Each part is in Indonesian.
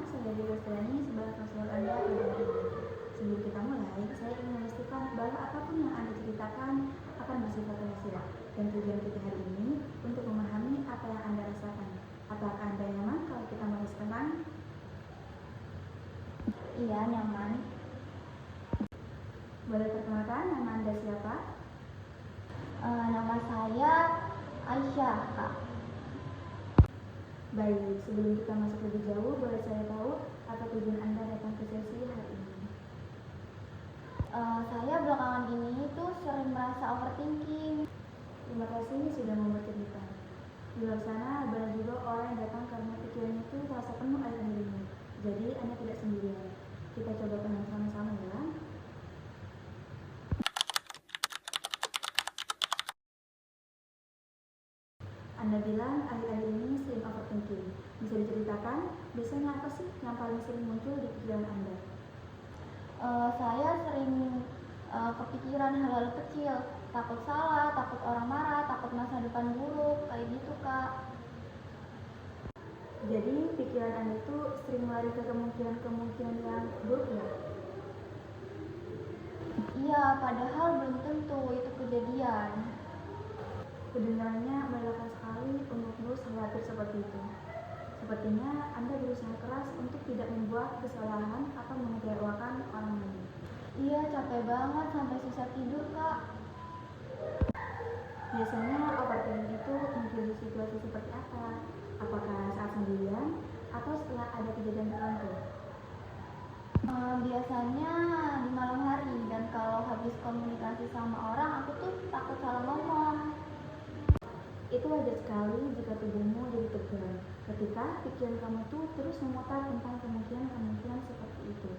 saya Dewi sebagai konselor Anda pada hari ini. Sebelum kita mulai, saya ingin memastikan bahwa apapun yang Anda ceritakan akan bersifat rahasia. Dan tujuan kita hari ini untuk memahami apa yang Anda rasakan. Apakah Anda nyaman kalau kita mulai sekarang? Iya, nyaman. Boleh perkenalkan nama Anda siapa? Nama saya Aisyah, Kak. Baik, sebelum kita masuk lebih jauh, boleh saya tahu apa tujuan Anda datang ke sesi hari ini? Saya belakangan ini tuh sering merasa overthinking. Terima kasih sudah mau bercerita. Di luar sana banyak juga orang yang datang karena pikirannya itu merasa penuh air dirinya. Jadi Anda tidak sendirian. Kita coba tenang sama-sama ya. Anda bilang akhir-akhir ini sering overthinking. Bisa diceritakan, biasanya apa sih yang paling sering muncul di pikiran Anda? Saya sering kepikiran hal-hal kecil, takut salah, takut orang marah, takut masa depan buruk, kayak gitu, Kak. Jadi pikiran Anda itu sering lari ke kemungkinan yang buruk ya? Iya, padahal belum tentu itu kejadian. Kedengarannya melelahkan sekali untuk terus khawatir seperti itu. Sepertinya Anda berusaha keras untuk tidak membuat kesalahan atau mengecewakan orang lain. Iya, capek banget sampai susah tidur, Kak. Biasanya overthinking itu muncul di situasi seperti apa? Apakah saat sendirian atau setelah ada kejadian tertentu? Biasanya di malam hari, dan kalau habis komunikasi sama orang, aku tuh takut salah ngomong. Itu wajar sekali jika tubuhmu jadi tegang ketika pikiran kamu tuh terus memutar tentang kemungkinan seperti itu.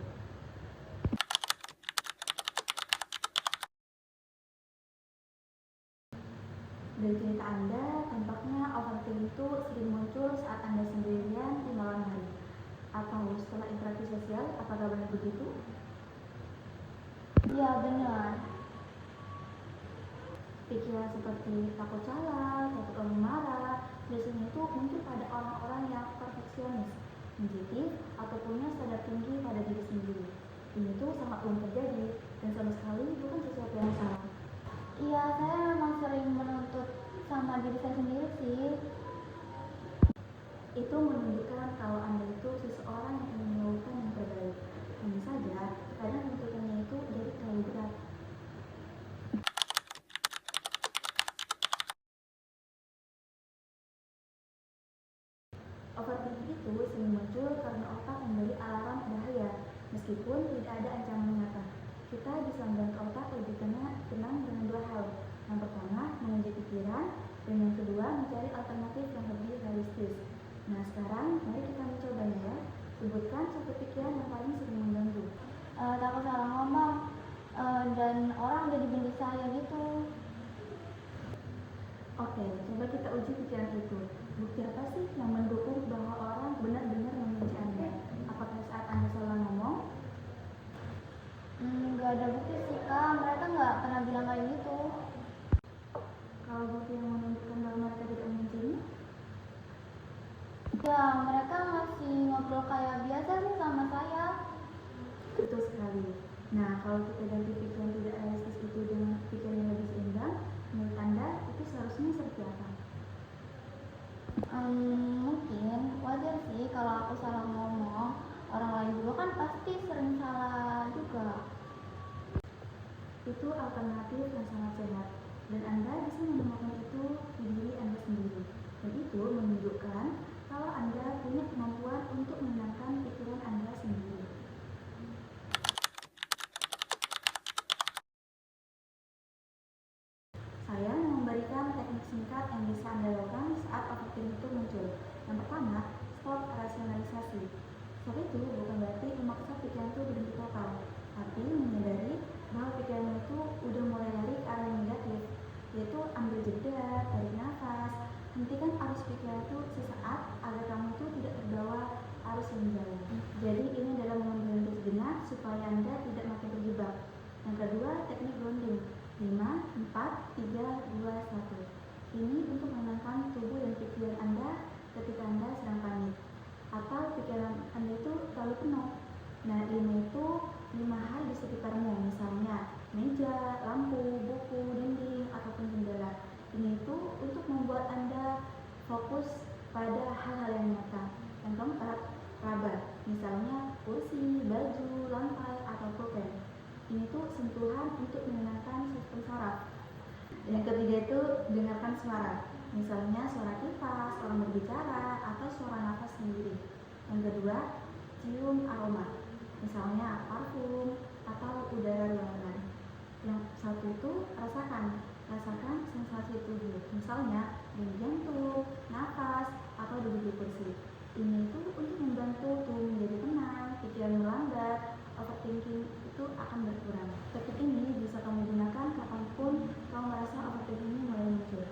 Dari cerita Anda, tampaknya overthinking itu sering muncul saat Anda sendirian di malam hari atau setelah interaksi sosial. Apakah benar begitu? Iya, benar. Pikiran seperti takut salah, takut orang marah, biasanya itu muncul pada orang-orang yang perfeksionis, sensitif, atau punya standar tinggi pada diri sendiri. Ini tuh sangat umum terjadi dan sama sekali bukan sesuatu yang salah. Iya, saya memang sering menuntut sama diri saya sendiri sih. Itu menunjukkan kalau Anda itu seseorang yang ingin melakukan yang terbaik. Hanya saja, kadang tuntutannya itu jadi terlalu berat. Overthinking itu sering muncul karena otak memberi alarm bahaya, meskipun tidak ada ancaman nyata. Kita bisa membantu otak lebih tenang dengan dua hal. Yang pertama, menguji pikiran, dan yang kedua, mencari alternatif yang lebih realistis. Nah, sekarang mari kita mencobanya ya. Sebutkan satu pikiran yang paling sering mengganggu. Takut salah ngomong, dan orang jadi benci saya gitu. Oke, coba kita uji pikiran itu. Bukti apa sih yang mendukung bahwa orang benar-benar membenci Anda? Apakah saat Anda salah ngomong? Nggak ada bukti sih, Kak. Mereka nggak pernah bilang kayak gitu. Kalau bukti yang menunjukkan bahwa mereka tidak membencinya? Ya, mereka masih ngobrol kayak biasa sih sama saya. Betul sekali. Nah, kalau kita ganti pikiran tidak realistis itu dengan pikiran yang lebih seimbang, menurut Anda itu seharusnya seperti apa? Mungkin wajar sih kalau aku salah ngomong. Orang lain juga kan pasti sering salah juga. Itu alternatif yang sangat sehat, dan Anda bisa menemukan itu di diri Anda sendiri. Dan itu menunjukkan kalau Anda punya kemampuan untuk menenangkan pikiran Anda sendiri. Saya memberikan teknik singkat yang bisa Anda lakukan saat overthinking itu muncul. Yang pertama, stop rasionalisasi. Stop itu bukan berarti memaksa pikiran itu berhenti total, tapi menyadari bahwa pikiran itu udah mulai lari ke arah yang negatif, yaitu ambil jeda, tarik nafas, hentikan arus pikiran itu sesaat agar kamu itu tidak terbawa arus yang jauh. Jadi ini adalah momen berhenti sejenak supaya Anda tidak makin terjebak. Yang kedua, teknik grounding. 5, 4, 3, 2, 1. Ini untuk menenangkan tubuh dan pikiran Anda ketika Anda sedang panik atau pikiran Anda itu terlalu penuh. Nah, lima itu 5 hal di sekitarmu, misalnya meja, lampu, buku, dinding, ataupun jendela. Ini itu untuk membuat Anda fokus pada hal-hal yang nyata. Yang keempat, raba, misalnya kursi, baju, lantai, atau pulpen. Ini tuh sentuhan untuk menenangkan sistem saraf. Yang ketiga itu dengarkan suara, misalnya suara kipas, orang berbicara, atau suara nafas sendiri. Yang kedua, cium aroma, misalnya parfum atau udara ruangan. Yang satu itu rasakan sensasi tubuh, misalnya denyut jantung, nafas, atau duduk di kursi. Ini itu untuk membantu tubuh menjadi tenang, pikiran melambat, overthinking itu akan berkurang. Teknik ini bisa kamu gunakan kapanpun kamu merasa overthinking ini mulai muncul.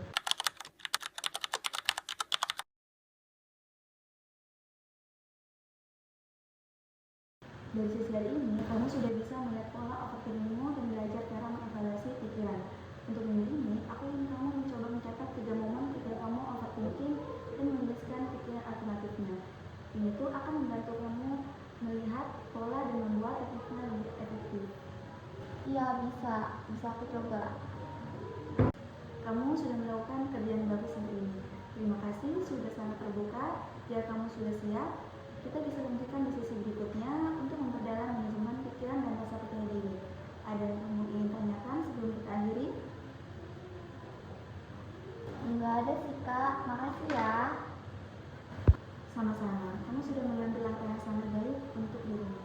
Dari sisi hari ini, kamu sudah bisa melihat pola overthinkingmu dan belajar cara mengevaluasi pikiran. Untuk minggu ini, aku ingin kamu mencoba mencatat 3 momen ketika kamu overthinking dan menuliskan pikiran alternatifnya. Ini tuh akan membantu kamu melihat pola dan membuat tekniknya lebih efektif. Iya, bisa aku coba. Kamu sudah melakukan kerjaan yang bagus hari ini. Terima kasih sudah sangat terbuka. Jika kamu sudah siap, kita bisa lanjutkan di sesi berikutnya untuk memperdalam manajemen pikiran dan rasa percaya diri. Ada yang kamu ingin tanyakan sebelum kita akhiri? Enggak ada sih Kak, makasih ya. Sama-sama, kamu sudah mengambil langkah yang sangat baik untuk dirimu.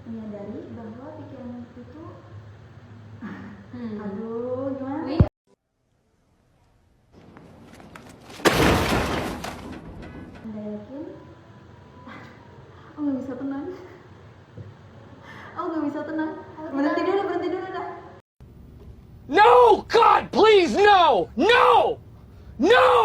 Menyadari bahwa pikiran itu aduh, gimana? Anda yakin? Oh, nggak bisa tenang. Berhenti dulu dah. No, God, please, no! No! No!